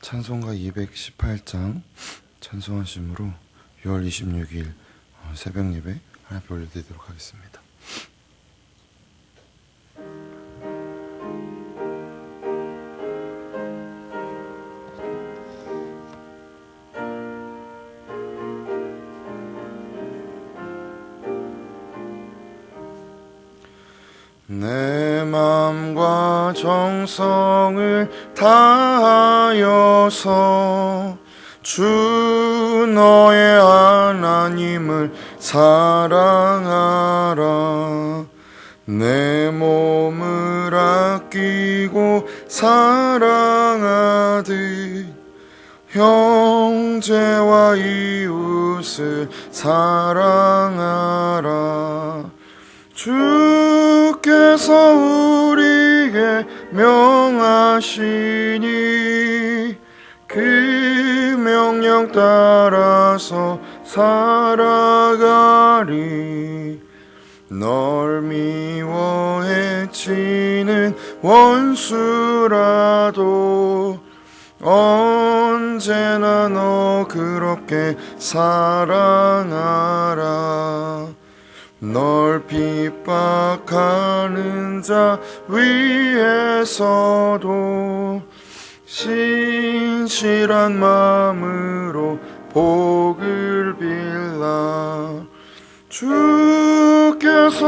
찬송가 218장 찬송하심으로 6월 26일 새벽 예배 하나님 올려드리도록 하겠습니다. 내 맘과 정성을 다하여서 주 너의 하나님을 사랑하라. 내 몸을 아끼고 사랑하듯 형제와 이웃을 사랑하라. 주께서 우리에게 명하시니 그 명령 따라서 살아가리. 널 미워 해치는 원수라도 언제나 너 그렇게 사랑하라. 널 핍박하는 자 위에서도 신실한 마음으로 복을 빌라. 주께서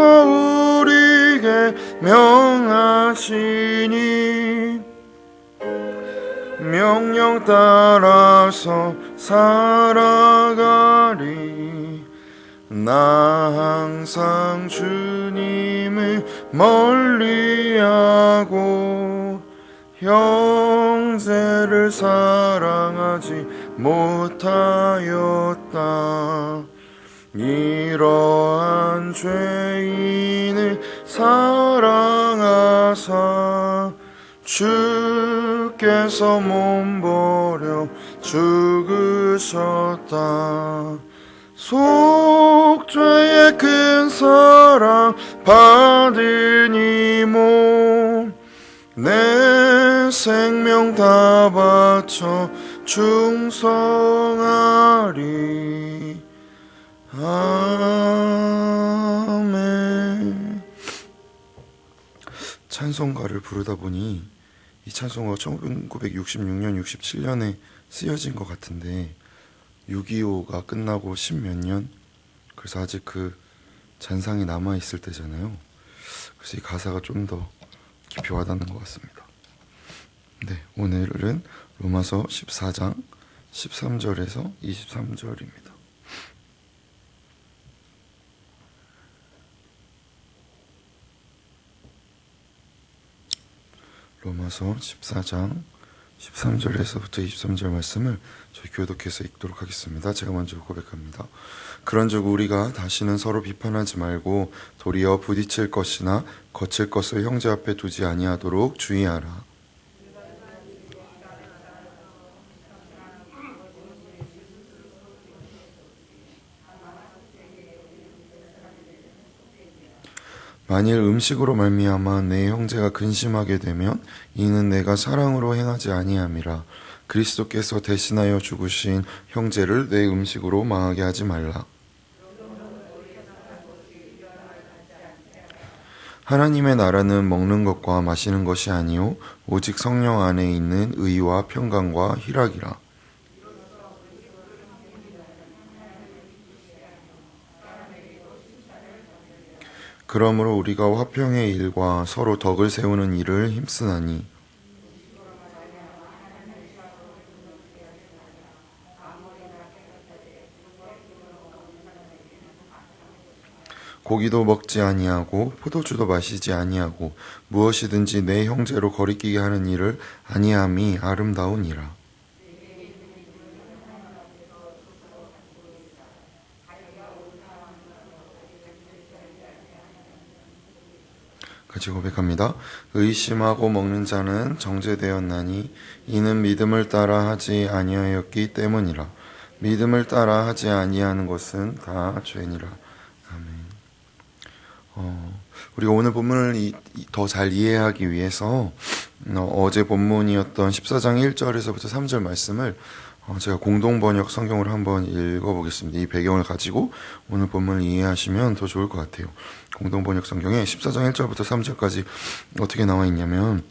우리에게 명하시니 명령 따라서 살아가리. 나 항상 주님을 멀리하고 형제를 사랑하지 못하였다. 이러한 죄인을 사랑하사 주께서 몸버려 죽으셨다. 속죄의 큰 사랑 받으니 몸 내 생명 다 바쳐 충성하리. 아멘. 찬송가를 부르다 보니 이 찬송가가 1966년, 67년에 쓰여진 것 같은데 6.25가 끝나고 10몇 년, 그래서 아직 그 잔상이 남아있을 때잖아요. 그래서 이 가사가 좀 더 깊이 와닿는 것 같습니다. 네, 오늘은 로마서 14장 13절에서 23절입니다. 로마서 14장 13절에서부터 23절 말씀을 저희 교독해서 읽도록 하겠습니다. 제가 먼저 고백합니다. 그런즉 우리가 다시는 서로 비판하지 말고 도리어 부딪힐 것이나 거칠 것을 형제 앞에 두지 아니하도록 주의하라. 만일 음식으로 말미암아 내 형제가 근심하게 되면 이는 내가 사랑으로 행하지 아니함이라. 그리스도께서 대신하여 죽으신 형제를 내 음식으로 망하게 하지 말라. 하나님의 나라는 먹는 것과 마시는 것이 아니요 오직 성령 안에 있는 의와 평강과 희락이라. 그러므로 우리가 화평의 일과 서로 덕을 세우는 일을 힘쓰나니 고기도 먹지 아니하고 포도주도 마시지 아니하고 무엇이든지 내 형제로 거리끼게 하는 일을 아니함이 아름다우니라. 같이 고백합니다. 의심하고 먹는 자는 정죄되었나니 이는 믿음을 따라 하지 아니하였기 때문이라. 믿음을 따라 하지 아니하는 것은 다 죄니라. 아멘. 우리가 오늘 본문을 더 잘 이해하기 위해서 어제 본문이었던 14장 1절에서부터 3절 말씀을 제가 공동번역 성경으로 한번 읽어보겠습니다. 이 배경을 가지고 오늘 본문을 이해하시면 더 좋을 것 같아요. 공동번역 성경에 14장 1절부터 3절까지 어떻게 나와 있냐면,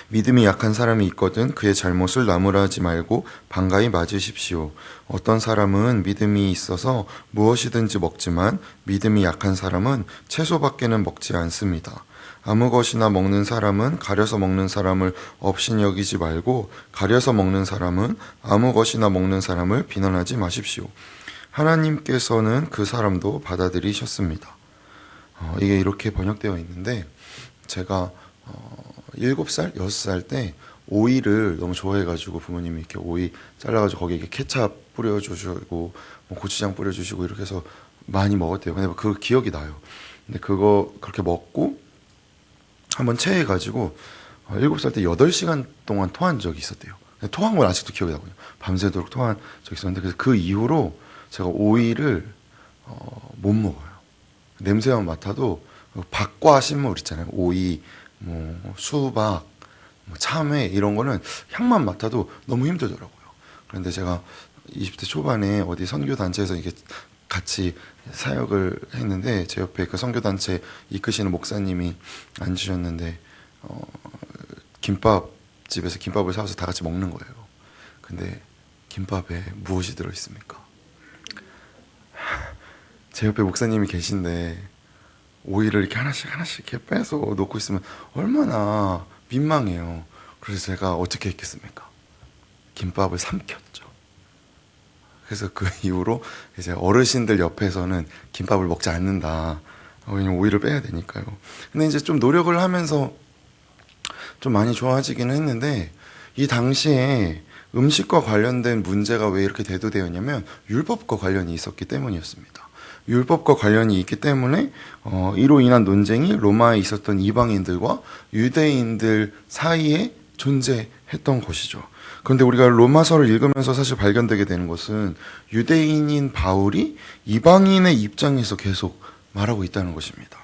믿음이 약한 사람이 있거든 그의 잘못을 나무라지 말고 반가이 맞으십시오. 어떤 사람은 믿음이 있어서 무엇이든지 먹지만 믿음이 약한 사람은 채소밖에는 먹지 않습니다. 아무 것이나 먹는 사람은 가려서 먹는 사람을 업신 여기지 말고 가려서 먹는 사람은 아무 것이나 먹는 사람을 비난하지 마십시오. 하나님께서는 그 사람도 받아들이셨습니다. 이게 이렇게 번역되어 있는데, 제가 7살, 6살 때 오이를 너무 좋아해가지고 부모님이 이렇게 오이 잘라가지고 거기에 이렇게 케찹 뿌려주시고 뭐 고추장 뿌려주시고 이렇게 해서 많이 먹었대요. 근데 그 기억이 나요. 근데 그거 그렇게 먹고 한번 체해가지고 7살 때 8시간 동안 토한 적이 있었대요. 토한 건 아직도 기억이 나거든요. 밤새도록 토한 적이 있었는데, 그래서 그 이후로 제가 오이를 못 먹어요. 냄새만 맡아도 박과 식물 있잖아요. 오이, 뭐 수박, 뭐 참외 이런 거는 향만 맡아도 너무 힘들더라고요. 그런데 제가 20대 초반에 어디 선교 단체에서 이게 같이 사역을 했는데, 제 옆에 그 선교 단체 이끄시는 목사님이 앉으셨는데 김밥 집에서 김밥을 사와서 다 같이 먹는 거예요. 근데 김밥에 무엇이 들어 있습니까? 제 옆에 목사님이 계신데 오이를 이렇게 하나씩 이렇게 빼서 놓고 있으면 얼마나 민망해요. 그래서 제가 어떻게 했겠습니까? 김밥을 삼켰죠. 그래서 그 이후로 이제 어르신들 옆에서는 김밥을 먹지 않는다. 왜냐면 오이를 빼야 되니까요. 근데 이제 좀 노력을 하면서 좀 많이 좋아지기는 했는데, 이 당시에 음식과 관련된 문제가 왜 이렇게 대두되었냐면 율법과 관련이 있었기 때문이었습니다. 율법과 관련이 있기 때문에 이로 인한 논쟁이 로마에 있었던 이방인들과 유대인들 사이에 존재했던 것이죠. 그런데 우리가 로마서를 읽으면서 사실 발견되게 되는 것은 유대인인 바울이 이방인의 입장에서 계속 말하고 있다는 것입니다.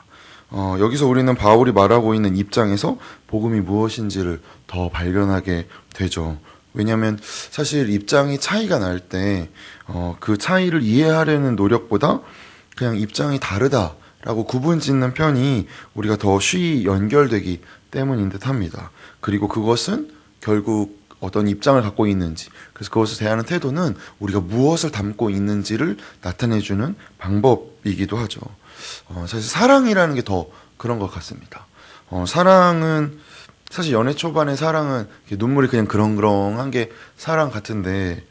여기서 우리는 바울이 말하고 있는 입장에서 복음이 무엇인지를 더 발견하게 되죠. 왜냐하면 사실 입장이 차이가 날 때 그 차이를 이해하려는 노력보다 그냥 입장이 다르다라고 구분 짓는 편이 우리가 더 쉬이 연결되기 때문인 듯 합니다. 그리고 그것은 결국 어떤 입장을 갖고 있는지, 그래서 그것을 대하는 태도는 우리가 무엇을 담고 있는지를 나타내주는 방법이기도 하죠. 사실 사랑이라는 게 더 그런 것 같습니다. 사랑은 사실 연애 초반의 사랑은 눈물이 그냥 그렁그렁한 게 사랑 같은데,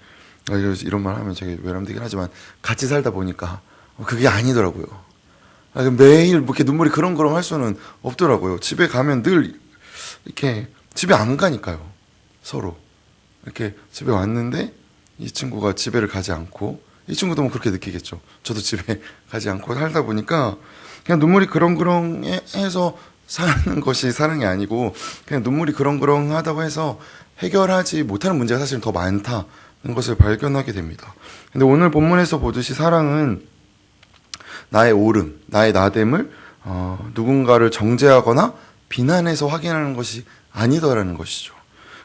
이런 말 하면 되게 외람되긴 하지만 같이 살다 보니까 그게 아니더라고요. 매일 이렇게 눈물이 그렁그렁 할 수는 없더라고요. 집에 가면 늘 이렇게 집에 안 가니까요. 서로 이렇게 집에 왔는데 이 친구가 집에를 가지 않고, 이 친구도 뭐 그렇게 느끼겠죠. 저도 집에 가지 않고 살다 보니까 그냥 눈물이 그렁그렁해서 사는 것이 사랑이 아니고, 그냥 눈물이 그렁그렁하다고 해서 해결하지 못하는 문제가 사실 더 많다는 것을 발견하게 됩니다. 근데 오늘 본문에서 보듯이 사랑은 나의 옳음, 나의 나됨을 누군가를 정죄하거나 비난해서 확인하는 것이 아니더라는 것이죠.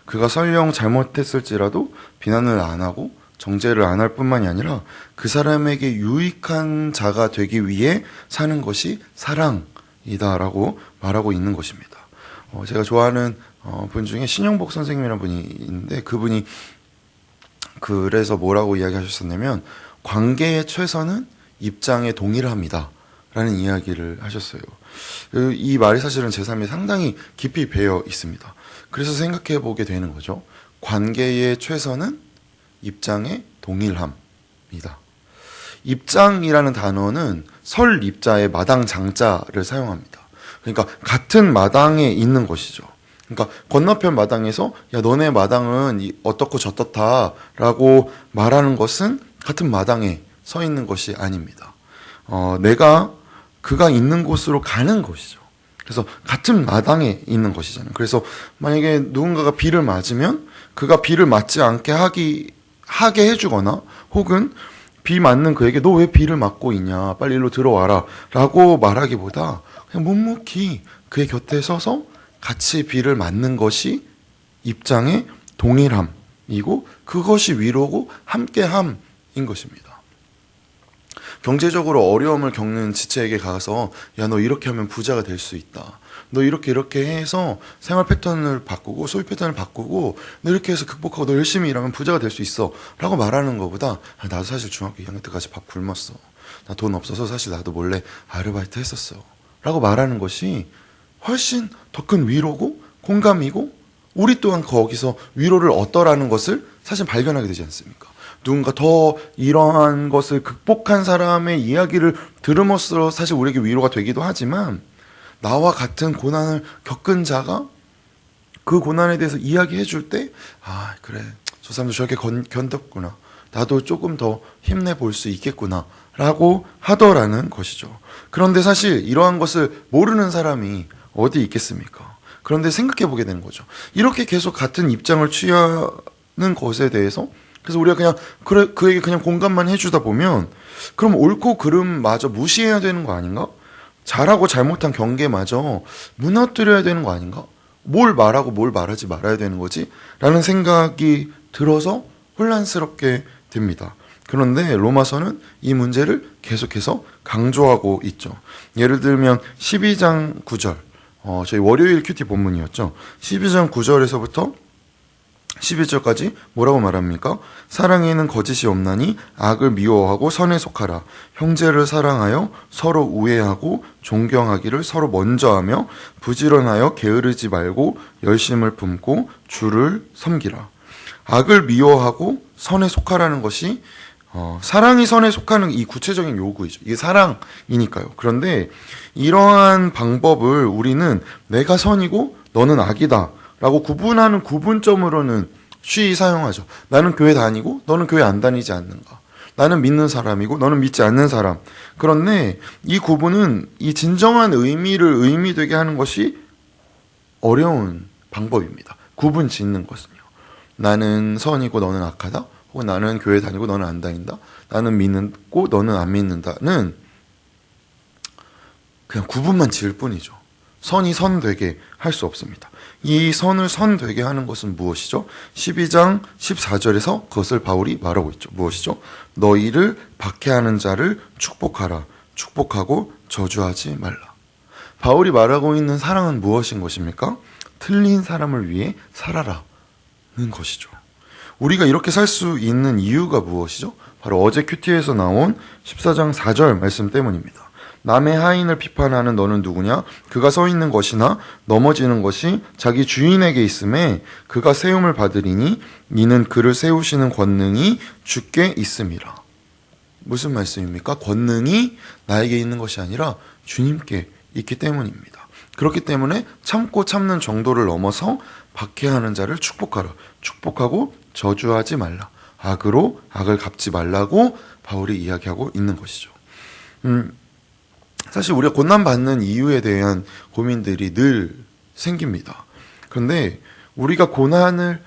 그가 설령 잘못했을지라도 비난을 안 하고 정죄를 안 할 뿐만이 아니라 그 사람에게 유익한 자가 되기 위해 사는 것이 사랑이다라고 말하고 있는 것입니다. 제가 좋아하는 분 중에 신영복 선생님이라는 분이 있는데, 그분이 그래서 뭐라고 이야기하셨었냐면, 관계의 최선은 입장에 동일합니다 라는 이야기를 하셨어요. 이 말이 사실은 제 삶에 상당히 깊이 배어 있습니다. 그래서 생각해 보게 되는 거죠. 관계의 최선은 입장의 동일함이다. 입장이라는 단어는 설 입자의 마당 장자를 사용합니다. 그러니까 같은 마당에 있는 것이죠. 그러니까 건너편 마당에서 야 너네 마당은 어떻고 저떻다라고 말하는 것은 같은 마당에 서 있는 것이 아닙니다. 내가 그가 있는 곳으로 가는 것이죠. 그래서 같은 마당에 있는 것이잖아요. 그래서 만약에 누군가가 비를 맞으면 그가 비를 맞지 않게 하게 해주거나, 혹은 비 맞는 그에게 너 왜 비를 맞고 있냐 빨리 일로 들어와라 라고 말하기보다 그냥 묵묵히 그의 곁에 서서 같이 비를 맞는 것이 입장의 동일함이고 그것이 위로고 함께함인 것입니다. 경제적으로 어려움을 겪는 지체에게 가서 야, 너 이렇게 하면 부자가 될 수 있다. 너 이렇게 해서 생활 패턴을 바꾸고 소비 패턴을 바꾸고 너 이렇게 해서 극복하고 너 열심히 일하면 부자가 될 수 있어 라고 말하는 것보다 나도 사실 중학교 2학년 때까지 밥 굶었어. 나 돈 없어서 사실 나도 몰래 아르바이트 했었어 라고 말하는 것이 훨씬 더 큰 위로고 공감이고 우리 또한 거기서 위로를 얻더라는 것을 사실 발견하게 되지 않습니까? 누군가 더 이러한 것을 극복한 사람의 이야기를 들음으로써 사실 우리에게 위로가 되기도 하지만 나와 같은 고난을 겪은 자가 그 고난에 대해서 이야기해 줄 때 아 그래 저 사람도 저렇게 견뎠구나 나도 조금 더 힘내볼 수 있겠구나 라고 하더라는 것이죠. 그런데 사실 이러한 것을 모르는 사람이 어디 있겠습니까? 그런데 생각해 보게 되는 거죠. 이렇게 계속 같은 입장을 취하는 것에 대해서 그래서 우리가 그냥 그에게 그냥 공감만 해주다 보면 그럼 옳고 그름마저 무시해야 되는 거 아닌가? 잘하고 잘못한 경계마저 무너뜨려야 되는 거 아닌가? 뭘 말하고 뭘 말하지 말아야 되는 거지? 라는 생각이 들어서 혼란스럽게 됩니다. 그런데 로마서는 이 문제를 계속해서 강조하고 있죠. 예를 들면 12장 9절 저희 월요일 큐티 본문이었죠. 12장 9절에서부터 11절까지 뭐라고 말합니까? 사랑에는 거짓이 없나니 악을 미워하고 선에 속하라. 형제를 사랑하여 서로 우애하고 존경하기를 서로 먼저 하며 부지런하여 게으르지 말고 열심을 품고 주를 섬기라. 악을 미워하고 선에 속하라는 것이 사랑이 선에 속하는 이 구체적인 요구이죠. 이게 사랑이니까요. 그런데 이러한 방법을 우리는 내가 선이고 너는 악이다 라고 구분하는 구분점으로는 쉬이 사용하죠. 나는 교회 다니고 너는 교회 안 다니지 않는가. 나는 믿는 사람이고 너는 믿지 않는 사람. 그런데 이 구분은 이 진정한 의미를 의미되게 하는 것이 어려운 방법입니다. 구분 짓는 것은요. 나는 선이고 너는 악하다. 혹은 나는 교회 다니고 너는 안 다닌다. 나는 믿고 너는 안 믿는다는 그냥 구분만 지을 뿐이죠. 선이 선되게 할 수 없습니다. 이 선을 선되게 하는 것은 무엇이죠? 12장 14절에서 그것을 바울이 말하고 있죠. 무엇이죠? 너희를 박해하는 자를 축복하라. 축복하고 저주하지 말라. 바울이 말하고 있는 사랑은 무엇인 것입니까? 틀린 사람을 위해 살아라는 것이죠. 우리가 이렇게 살 수 있는 이유가 무엇이죠? 바로 어제 큐티에서 나온 14장 4절 말씀 때문입니다. 남의 하인을 비판하는 너는 누구냐? 그가 서 있는 것이나 넘어지는 것이 자기 주인에게 있음에 그가 세움을 받으리니 이는 그를 세우시는 권능이 주께 있음이라. 무슨 말씀입니까? 권능이 나에게 있는 것이 아니라 주님께 있기 때문입니다. 그렇기 때문에 참고 참는 정도를 넘어서 박해하는 자를 축복하라. 축복하고 저주하지 말라. 악으로 악을 갚지 말라고 바울이 이야기하고 있는 것이죠. 사실 우리가 고난받는 이유에 대한 고민들이 늘 생깁니다. 그런데 우리가 고난을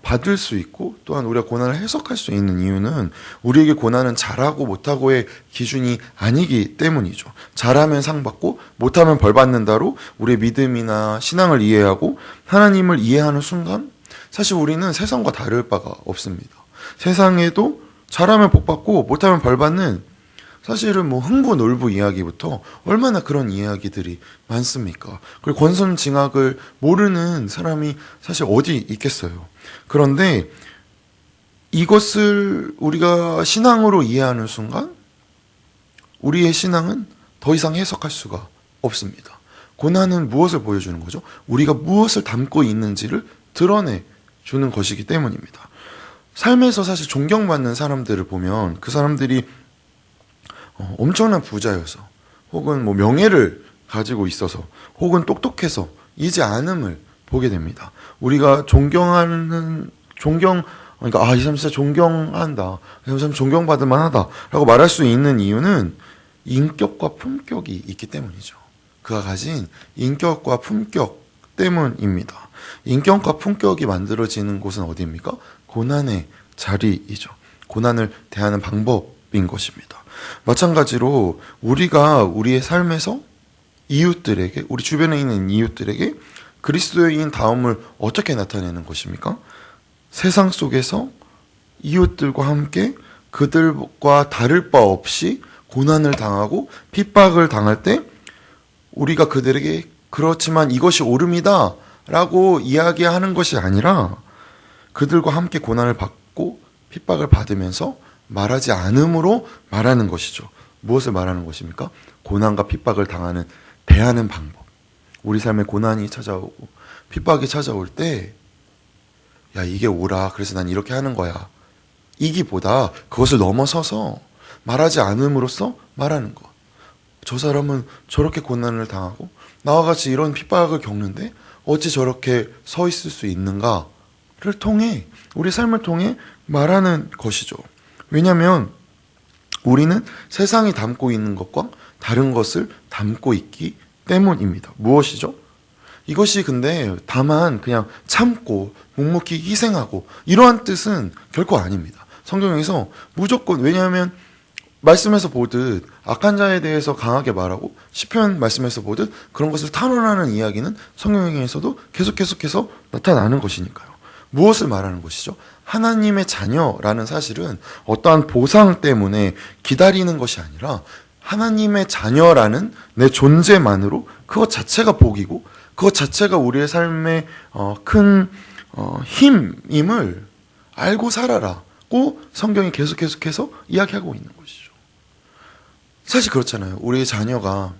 받을 수 있고 또한 우리가 고난을 해석할 수 있는 이유는 우리에게 고난은 잘하고 못하고의 기준이 아니기 때문이죠. 잘하면 상 받고 못하면 벌 받는다로 우리의 믿음이나 신앙을 이해하고 하나님을 이해하는 순간 사실 우리는 세상과 다를 바가 없습니다. 세상에도 잘하면 복 받고 못하면 벌 받는 사실은 뭐 흥부놀부 이야기부터 얼마나 그런 이야기들이 많습니까? 그리고 권선징악을 모르는 사람이 사실 어디 있겠어요. 그런데 이것을 우리가 신앙으로 이해하는 순간 우리의 신앙은 더 이상 해석할 수가 없습니다. 고난은 무엇을 보여주는 거죠? 우리가 무엇을 담고 있는지를 드러내주는 것이기 때문입니다. 삶에서 사실 존경받는 사람들을 보면 그 사람들이 엄청난 부자여서 혹은 뭐 명예를 가지고 있어서 혹은 똑똑해서 이지 않음을 보게 됩니다. 우리가 그러니까 이 사람 진짜 존경한다. 이 사람 존경받을 만하다라고 말할 수 있는 이유는 인격과 품격이 있기 때문이죠. 그가 가진 인격과 품격 때문입니다. 인격과 품격이 만들어지는 곳은 어디입니까? 고난의 자리이죠. 고난을 대하는 방법인 것입니다. 마찬가지로 우리가 우리의 삶에서 이웃들에게, 우리 주변에 있는 이웃들에게 그리스도인 다움을 어떻게 나타내는 것입니까? 세상 속에서 이웃들과 함께 그들과 다를 바 없이 고난을 당하고 핍박을 당할 때 우리가 그들에게 그렇지만 이것이 옳음이다 라고 이야기하는 것이 아니라 그들과 함께 고난을 받고 핍박을 받으면서 말하지 않음으로 말하는 것이죠. 무엇을 말하는 것입니까? 고난과 핍박을 대하는 방법. 우리 삶에 고난이 찾아오고 핍박이 찾아올 때 야, 이게 옳아. 그래서 난 이렇게 하는 거야. 이기보다 그것을 넘어서서 말하지 않음으로써 말하는 것. 저 사람은 저렇게 고난을 당하고 나와 같이 이런 핍박을 겪는데 어찌 저렇게 서 있을 수 있는가를 통해, 우리 삶을 통해 말하는 것이죠. 왜냐하면 우리는 세상이 담고 있는 것과 다른 것을 담고 있기 때문입니다. 무엇이죠? 이것이 근데 다만 그냥 참고 묵묵히 희생하고 이러한 뜻은 결코 아닙니다. 성경에서 무조건, 왜냐하면 말씀에서 보듯 악한 자에 대해서 강하게 말하고 시편 말씀에서 보듯 그런 것을 탄원하는 이야기는 성경에서도 계속해서 나타나는 것이니까요. 무엇을 말하는 것이죠? 하나님의 자녀라는 사실은 어떠한 보상 때문에 기다리는 것이 아니라 하나님의 자녀라는 내 존재만으로 그것 자체가 복이고 그것 자체가 우리의 삶의 큰 힘임을 알고 살아라고 성경이 계속해서 이야기하고 있는 것이죠. 사실 그렇잖아요. 우리의 자녀가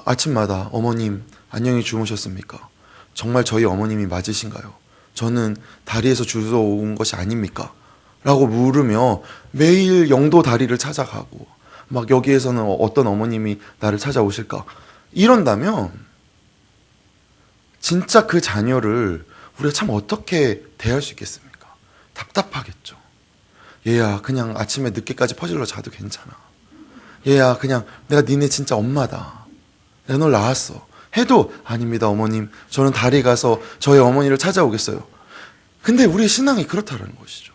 아침마다 어머님 안녕히 주무셨습니까? 정말 저희 어머님이 맞으신가요? 저는 다리에서 주워온 것이 아닙니까? 라고 물으며 매일 영도 다리를 찾아가고 막 여기에서는 어떤 어머님이 나를 찾아오실까? 이런다면 진짜 그 자녀를 우리가 참 어떻게 대할 수 있겠습니까? 답답하겠죠. 얘야 그냥 아침에 늦게까지 퍼질러 자도 괜찮아. 얘야 그냥 내가 니네 진짜 엄마다. 내가 널 낳았어. 해도 아닙니다 어머님. 저는 달에 가서 저희 어머니를 찾아오겠어요. 근데 우리의 신앙이 그렇다는 것이죠.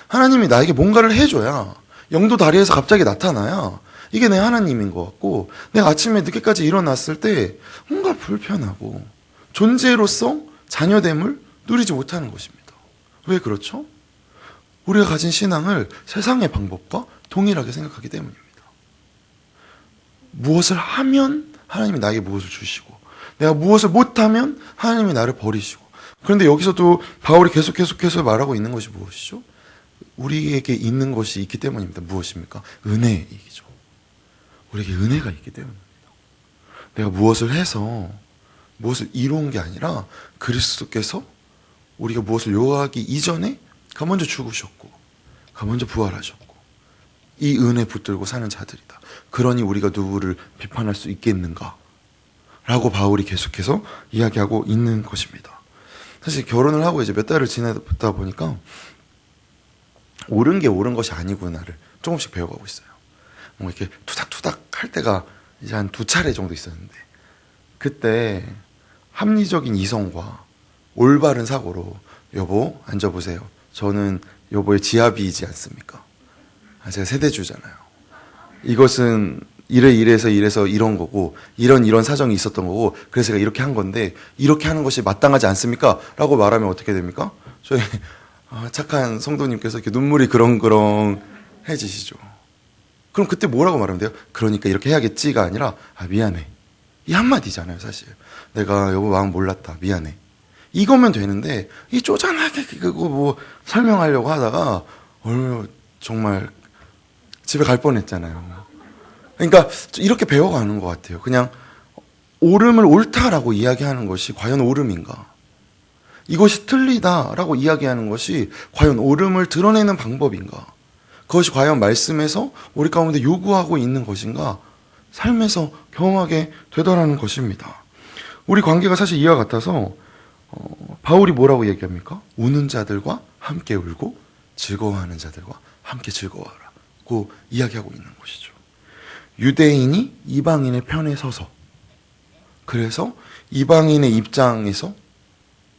하나님이 나에게 뭔가를 해줘야, 영도 다리에서 갑자기 나타나야 이게 내 하나님인 것 같고, 내가 아침에 늦게까지 일어났을 때 뭔가 불편하고 존재로서 자녀됨을 누리지 못하는 것입니다. 왜 그렇죠? 우리가 가진 신앙을 세상의 방법과 동일하게 생각하기 때문입니다. 무엇을 하면 하나님이 나에게 무엇을 주시고, 내가 무엇을 못하면 하나님이 나를 버리시고. 그런데 여기서도 바울이 계속해서 말하고 있는 것이 무엇이죠? 우리에게 있는 것이 있기 때문입니다. 무엇입니까? 은혜이죠. 우리에게 은혜가 있기 때문입니다. 내가 무엇을 해서 무엇을 이루은 게 아니라 그리스도께서 우리가 무엇을 요구하기 이전에 가 먼저 죽으셨고 가 먼저 부활하셨고 이 은혜 붙들고 사는 자들이다. 그러니 우리가 누구를 비판할 수 있겠는가? 라고 바울이 계속해서 이야기하고 있는 것입니다. 사실 결혼을 하고 이제 몇 달을 지내다 보니까 옳은 게 옳은 것이 아니구나를 조금씩 배워가고 있어요. 뭔가 이렇게 투닥투닥 할 때가 이제 한 2차례 정도 있었는데, 그때 합리적인 이성과 올바른 사고로 여보 앉아보세요. 저는 여보의 지압이지 않습니까? 제가 세대주잖아요. 이것은 이래서 이런 거고 이런 사정이 있었던 거고 그래서 제가 이렇게 한 건데 이렇게 하는 것이 마땅하지 않습니까? 라고 말하면 어떻게 됩니까? 저희 착한 성도님께서 이렇게 눈물이 그렁그렁해지시죠. 그럼 그때 뭐라고 말하면 돼요? 그러니까 이렇게 해야겠지가 아니라 미안해. 이 한마디잖아요. 사실 내가 여보 마음 몰랐다. 미안해. 이거면 되는데 이 쪼잔하게 그거 뭐 설명하려고 하다가 정말 집에 갈 뻔했잖아요. 그러니까 이렇게 배워가는 것 같아요. 그냥 옳음을 옳다라고 이야기하는 것이 과연 옳음인가? 이것이 틀리다라고 이야기하는 것이 과연 옳음을 드러내는 방법인가? 그것이 과연 말씀에서 우리 가운데 요구하고 있는 것인가? 삶에서 경험하게 되더라는 것입니다. 우리 관계가 사실 이와 같아서 바울이 뭐라고 얘기합니까? 우는 자들과 함께 울고 즐거워하는 자들과 함께 즐거워하라고 이야기하고 있는 것이죠. 유대인이 이방인의 편에 서서, 그래서 이방인의 입장에서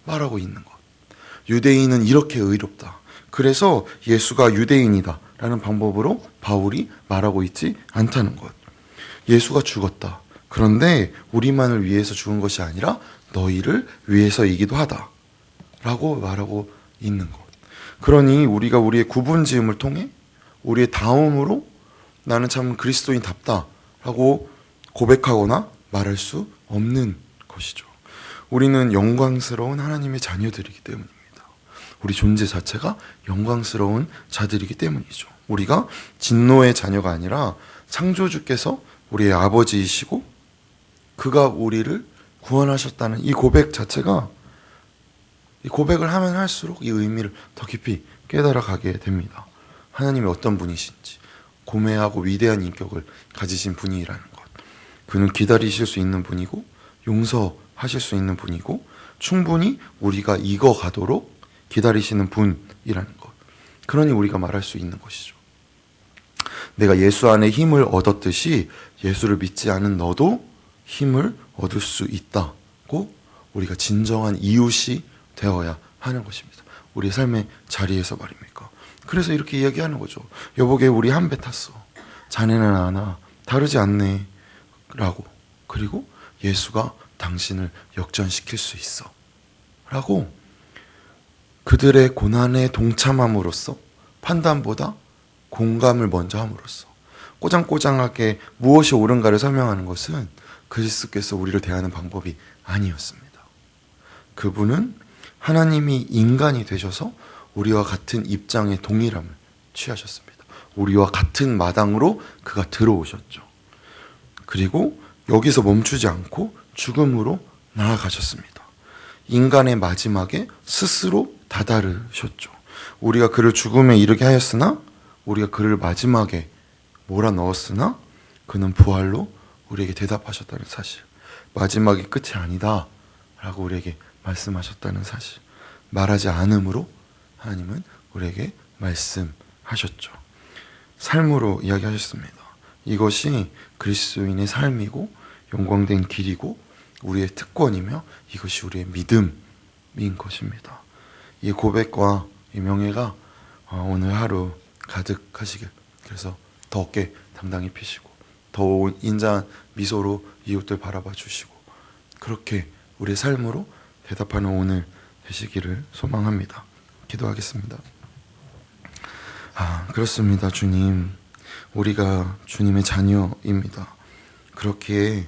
말하고 있는 것. 유대인은 이렇게 의롭다. 그래서 예수가 유대인이다 라는 방법으로 바울이 말하고 있지 않다는 것. 예수가 죽었다. 그런데 우리만을 위해서 죽은 것이 아니라 너희를 위해서이기도 하다. 라고 말하고 있는 것. 그러니 우리가 우리의 구분 지음을 통해 우리의 다음으로 나는 참 그리스도인답다. 라고 고백하거나 말할 수 없는 것이죠. 우리는 영광스러운 하나님의 자녀들이기 때문입니다. 우리 존재 자체가 영광스러운 자들이기 때문이죠. 우리가 진노의 자녀가 아니라 창조주께서 우리의 아버지이시고 그가 우리를 구원하셨다는 이 고백 자체가, 이 고백을 하면 할수록 이 의미를 더 깊이 깨달아가게 됩니다. 하나님이 어떤 분이신지, 고매하고 위대한 인격을 가지신 분이라는 것. 그는 기다리실 수 있는 분이고 용서하실 수 있는 분이고 충분히 우리가 익어가도록 기다리시는 분이라는 것. 그러니 우리가 말할 수 있는 것이죠. 내가 예수 안에 힘을 얻었듯이 예수를 믿지 않은 너도 힘을 얻을 수 있다고 우리가 진정한 이웃이 되어야 하는 것입니다. 우리 삶의 자리에서 말입니까? 그래서 이렇게 이야기하는 거죠. 여보게 우리 한 배 탔어. 자네는 아나 다르지 않네 라고. 그리고 예수가 당신을 역전시킬 수 있어 라고 그들의 고난에 동참함으로써 판단보다 공감을 먼저 함으로써 꼬장꼬장하게 무엇이 옳은가를 설명하는 것은 그리스도께서 우리를 대하는 방법이 아니었습니다. 그분은 하나님이 인간이 되셔서 우리와 같은 입장의 동일함을 취하셨습니다. 우리와 같은 마당으로 그가 들어오셨죠. 그리고 여기서 멈추지 않고 죽음으로 나아가셨습니다. 인간의 마지막에 스스로 다다르셨죠. 우리가 그를 죽음에 이르게 하였으나 우리가 그를 마지막에 몰아넣었으나 그는 부활로 우리에게 대답하셨다는 사실, 마지막이 끝이 아니다 라고 우리에게 말씀하셨다는 사실, 말하지 않음으로 하나님은 우리에게 말씀하셨죠. 삶으로 이야기하셨습니다. 이것이 그리스도인의 삶이고 영광된 길이고 우리의 특권이며 이것이 우리의 믿음인 것입니다. 이 고백과 이 명예가 오늘 하루 가득하시길, 그래서 더 어깨 담당히 피시고 더 인자한 미소로 이웃들 바라봐 주시고 그렇게 우리의 삶으로 대답하는 오늘 되시기를 소망합니다. 기도하겠습니다. 그렇습니다. 주님, 우리가 주님의 자녀입니다. 그렇게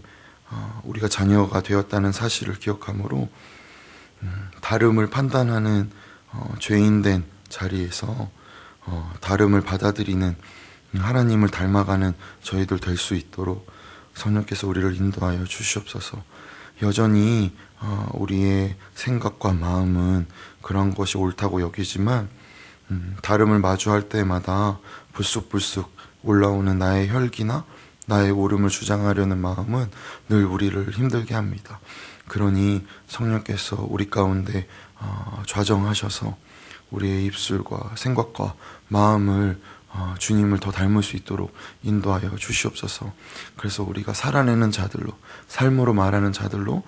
우리가 자녀가 되었다는 사실을 기억함으로 다름을 판단하는 죄인된 자리에서 다름을 받아들이는 하나님을 닮아가는 저희들 될 수 있도록 성령께서 우리를 인도하여 주시옵소서. 여전히 우리의 생각과 마음은 그런 것이 옳다고 여기지만 다름을 마주할 때마다 불쑥불쑥 올라오는 나의 혈기나 나의 옳음을 주장하려는 마음은 늘 우리를 힘들게 합니다. 그러니 성령께서 우리 가운데 좌정하셔서 우리의 입술과 생각과 마음을 주님을 더 닮을 수 있도록 인도하여 주시옵소서. 그래서 우리가 살아내는 자들로, 삶으로 말하는 자들로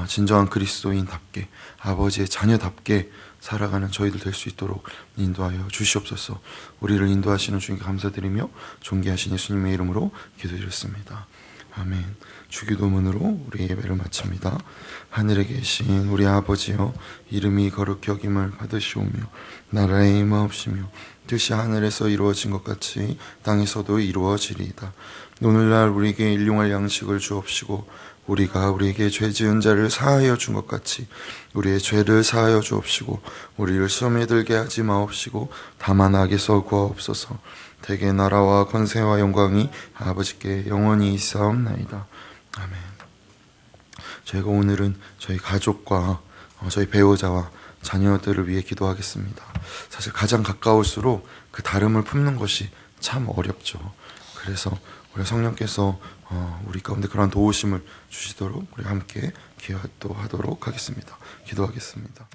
진정한 그리스도인답게, 아버지의 자녀답게 살아가는 저희들 될 수 있도록 인도하여 주시옵소서. 우리를 인도하시는 주님께 감사드리며 존귀하신 예수님의 이름으로 기도드렸습니다. 아멘. 주기도문으로 우리 예배를 마칩니다. 하늘에 계신 우리 아버지여, 이름이 거룩히 여김을 받으시오며 나라의 임하옵시며 뜻이 하늘에서 이루어진 것 같이 땅에서도 이루어지리이다. 오늘날 우리에게 일용할 양식을 주옵시고 우리가 우리에게 죄 지은 자를 사하여 준 것 같이 우리의 죄를 사하여 주옵시고 우리를 시험에 들게 하지 마옵시고 다만 악에서 구하옵소서. 대개 나라와 권세와 영광이 아버지께 영원히 있사옵나이다. 아멘. 저희가 오늘은 저희 가족과 저희 배우자와 자녀들을 위해 기도하겠습니다. 사실 가장 가까울수록 그 다름을 품는 것이 참 어렵죠. 그래서 우리 성령께서 우리 가운데 그러한 도우심을 주시도록 우리 함께 기도하도록 하겠습니다. 기도하겠습니다.